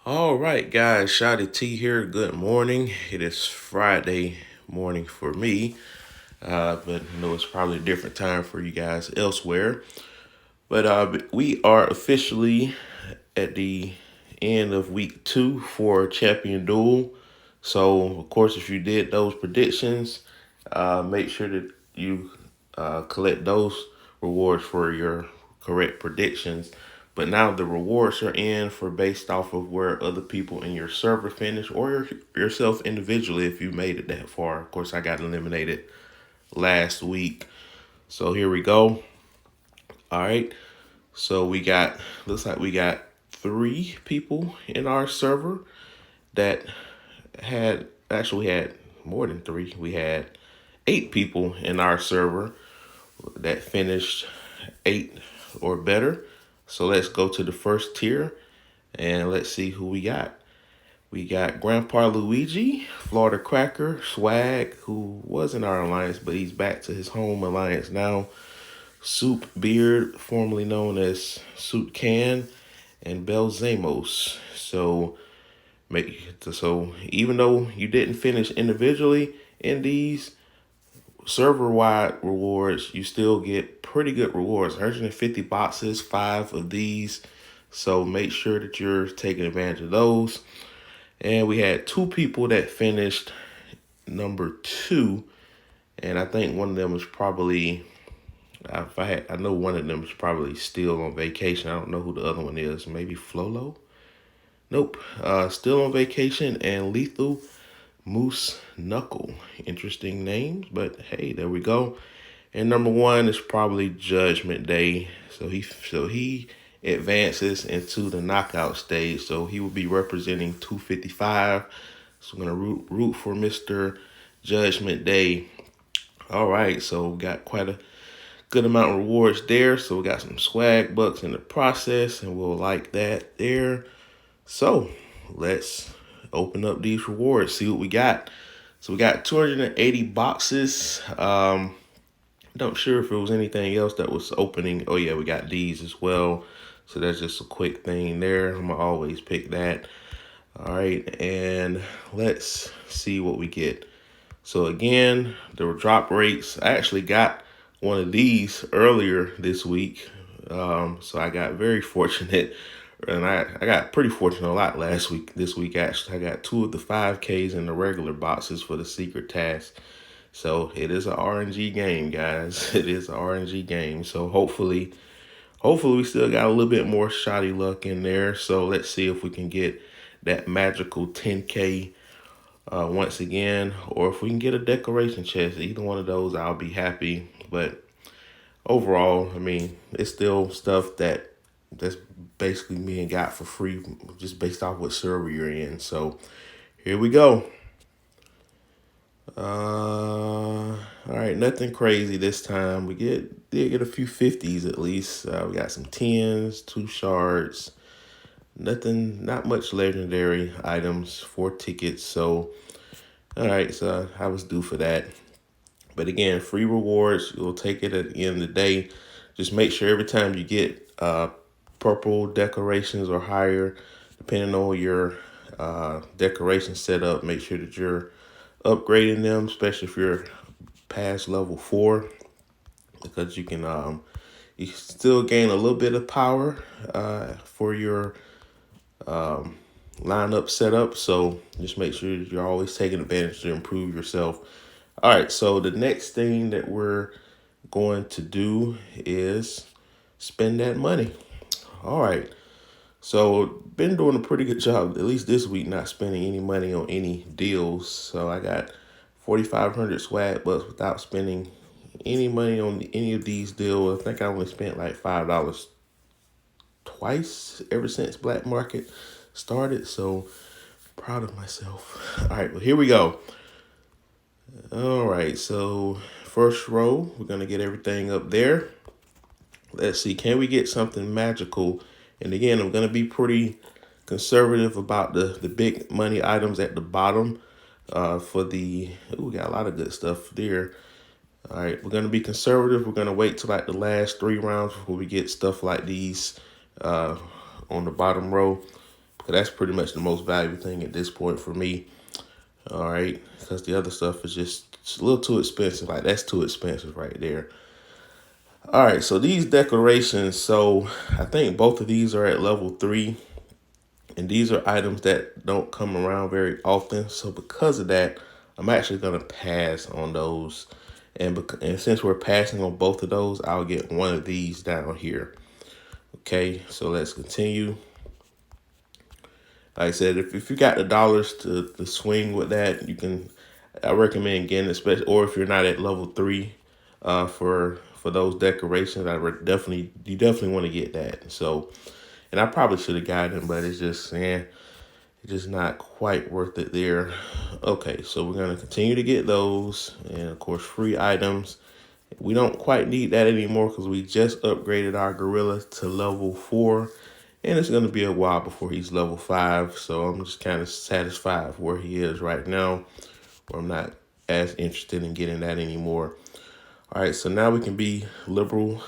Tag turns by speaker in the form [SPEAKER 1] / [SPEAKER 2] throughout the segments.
[SPEAKER 1] All right, guys, Shotty T here. Good morning. It is Friday morning for me, but I know it's probably a different time for you guys elsewhere. But we are officially at the end of week 2 for Champion Duel. So, of course, if you did those predictions, make sure that you collect those rewards for your correct predictions. But now the rewards are in for based off of where other people in your server finish or yourself individually if you made it that far. Of course, I got eliminated last week. So here we go. All right. So looks like we got 3 people in our server that had more than 3. We had 8 people in our server that finished 8 or better. So let's go to the first tier and let's see who we got. We got Grandpa Luigi, Florida Cracker, Swag, who was in our alliance, but he's back to his home alliance now. Soup Beard, formerly known as Soup Can, and Belzamos. So even though you didn't finish individually in these server-wide rewards, you still get pretty good rewards. 150 boxes, 5 of these. So make sure that you're taking advantage of those. And we had 2 people that finished number 2, and I think one of them was probably I know one of them is probably still on vacation. I don't know who the other one is. Maybe Flolo? Nope. Still on vacation, and Lethal Moose Knuckle. Interesting names, but hey, there we go. And number 1 is probably Judgment Day. So he advances into the knockout stage. So he will be representing 255. So we're gonna root for Mr. Judgment Day. All right, so we got quite a good amount of rewards there. So we got some swag bucks in the process, and we'll like that there. So let's open up these rewards, see what we got. So we got 280 boxes. Not sure if it was anything else that was opening. Oh yeah, we got these as well. So that's just a quick thing there. I'm gonna always pick that. All right, and let's see what we get. So again, the drop rates. I actually got one of these earlier this week. So I got very fortunate, and I got pretty fortunate a lot last week. This week, actually, I got 2 of the 5Ks in the regular boxes for the secret task. So it is an RNG game, guys. It is an RNG game. So hopefully we still got a little bit more shoddy luck in there. So let's see if we can get that magical 10K once again, or if we can get a decoration chest. Either one of those, I'll be happy. But overall, I mean, it's still stuff that's basically being got for free, just based off what server you're in. So here we go. All right, nothing crazy this time. We did get a few 50s at least. We got some 10s, 2 shards. Nothing, not much legendary items, 4 tickets. So, all right, so I was due for that. But again, free rewards. You'll take it at the end of the day. Just make sure every time you get purple decorations or higher, depending on your decoration setup, make sure that you're upgrading them, especially if you're past level 4, because you still gain a little bit of power for your lineup setup. So just make sure you're always taking advantage to improve yourself. All right, so the next thing that we're going to do is spend that money. All right, so been doing a pretty good job, at least this week, not spending any money on any deals. So I got 4,500 swag bucks without spending any money on any of these deals. I think I only spent like $5 twice ever since Black Market started. So proud of myself. All right, well, here we go. All right, so first row, we're gonna get everything up there. Let's see, can we get something magical? And again, I'm gonna be pretty conservative about the big money items at the bottom. We got a lot of good stuff there. All right, we're gonna be conservative. We're gonna wait till like the last 3 rounds before we get stuff like these on the bottom row, That's pretty much the most valuable thing at this point for me. All right, because the other stuff is just a little too expensive. Like, that's too expensive right there. All right, so these decorations, so I think both of these are at level 3, and these are items that don't come around very often. So because of that, I'm actually gonna pass on those. And since we're passing on both of those, I'll get one of these down here. Okay, so let's continue. Like I said, if you got the dollars to swing with that, I recommend getting, especially, or if you're not at level 3, for those decorations, you definitely want to get that. So, and I probably should have gotten it, but it's just not quite worth it there. Okay, so we're gonna continue to get those, and of course, free items. We don't quite need that anymore because we just upgraded our gorilla to level 4. And it's going to be a while before he's level 5. So I'm just kind of satisfied with where he is right now. I'm not as interested in getting that anymore. All right, so now we can be liberal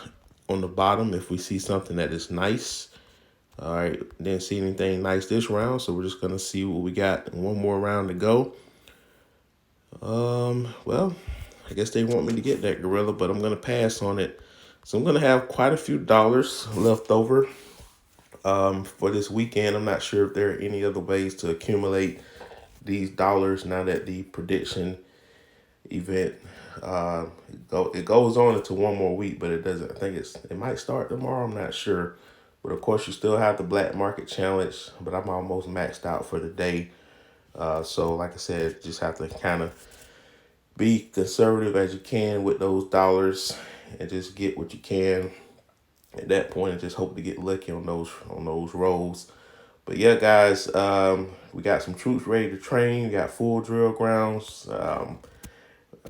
[SPEAKER 1] on the bottom if we see something that is nice. All right, didn't see anything nice this round, so we're just going to see what we got. One more round to go. Well, I guess they want me to get that gorilla, but I'm going to pass on it. So I'm going to have quite a few dollars left over for this weekend. I'm not sure if there are any other ways to accumulate these dollars now that the prediction event it goes on into one more week, but it doesn't. I think it might start tomorrow. I'm not sure, but of course you still have the black market challenge. But I'm almost maxed out for the day. So like I said, just have to kind of be conservative as you can with those dollars and just get what you can at that point, and just hope to get lucky on those rolls. But yeah, guys, we got some troops ready to train. We got full drill grounds.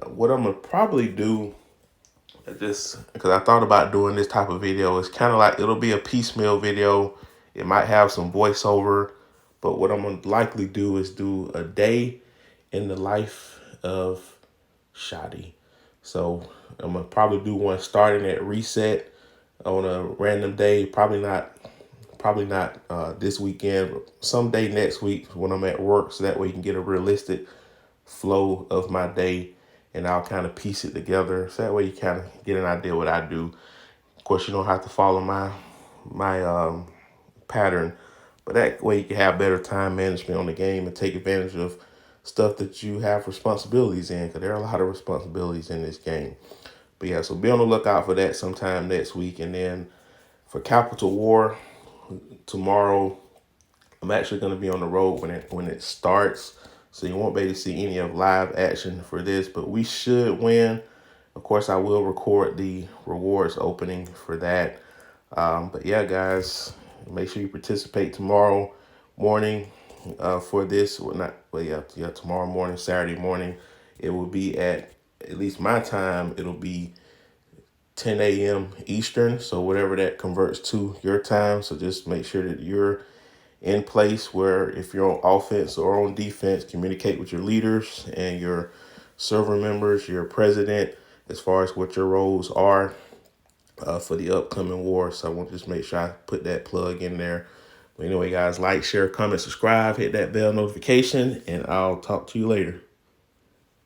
[SPEAKER 1] What I'm gonna probably do, just because I thought about doing this type of video, is kind of like, it'll be a piecemeal video. It might have some voiceover, but what I'm gonna likely do is do a day in the life of Shoddy. So I'm gonna probably do one starting at reset on a random day. Probably not this weekend, but someday next week when I'm at work, so that way you can get a realistic flow of my day, and I'll kind of piece it together. So that way you kind of get an idea what I do. Of course, you don't have to follow my pattern, but that way you can have better time management on the game and take advantage of stuff that you have responsibilities in, because there are a lot of responsibilities in this game. But yeah, so be on the lookout for that sometime next week. And then for Capital War tomorrow, I'm actually going to be on the road when it starts, so you won't be able to see any of live action for this, but we should win. Of course, I will record the rewards opening for that. But yeah, guys, make sure you participate tomorrow morning for this. Well, not, well, yeah, tomorrow morning, Saturday morning. It will be at least my time, it'll be 10 a.m. Eastern. So whatever that converts to your time. So just make sure that you're in place, where if you're on offense or on defense, communicate with your leaders and your server members, your president, as far as what your roles are for the upcoming war. So I want to just make sure I put that plug in there. But anyway, guys, like, share, comment, subscribe, hit that bell notification, and I'll talk to you later.